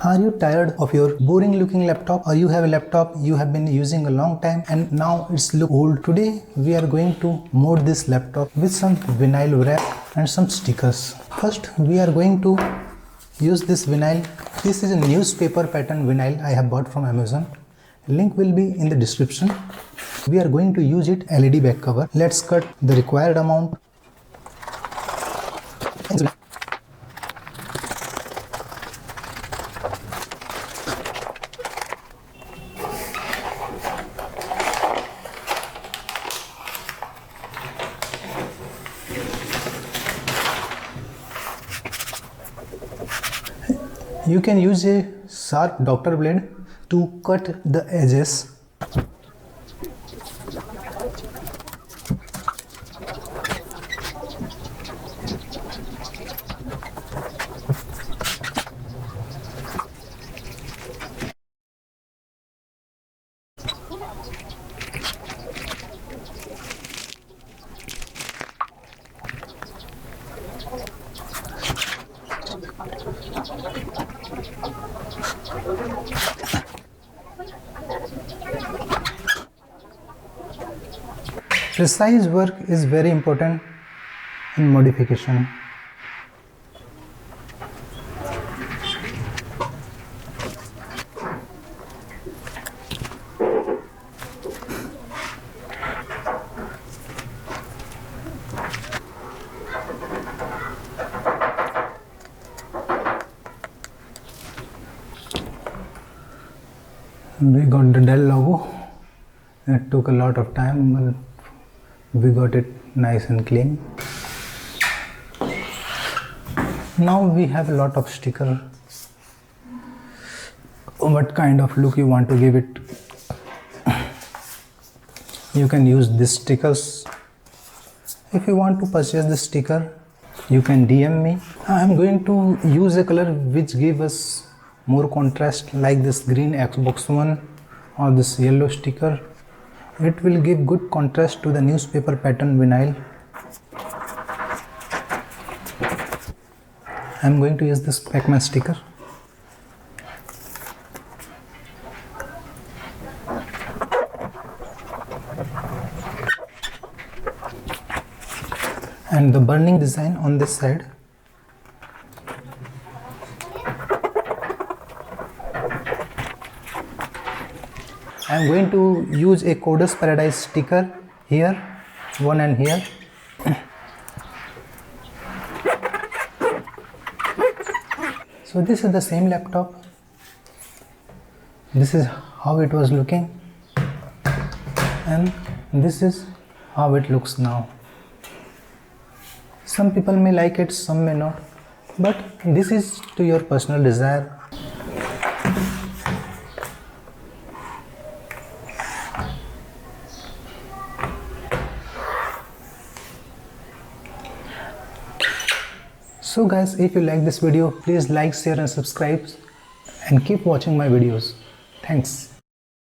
Are you tired of your boring looking laptop, or you have a laptop you have been using a long time and now it's look old? Today we are going to mod this laptop with some vinyl wrap and some stickers. First we are going to use this vinyl. This is a newspaper pattern vinyl I have bought from Amazon. Link will be in the description. We are going to use it LED back cover. Let's cut the required amount. You can use a sharp doctor blade to cut the edges. Precise work is very important in modification. We got the Dell logo. It took a lot of time, but we got it nice and clean. Now we have a lot of sticker. What kind of look you want to give it? You can use these stickers. If you want to purchase the sticker, you can DM me. I am going to use a color which gives us more contrast, like this green Xbox One or this yellow sticker. It will give good contrast to the newspaper pattern vinyl. I am going to use this Pac-Man sticker. And the burning design on this side. I am going to use a Codus Paradise sticker here, one and here. So this is the same laptop. This is how it was looking, and this is how it looks now. Some people may like it, some may not, but this is to your personal desire. So guys, if you like this video, please like, share and subscribe, and keep watching my videos. Thanks.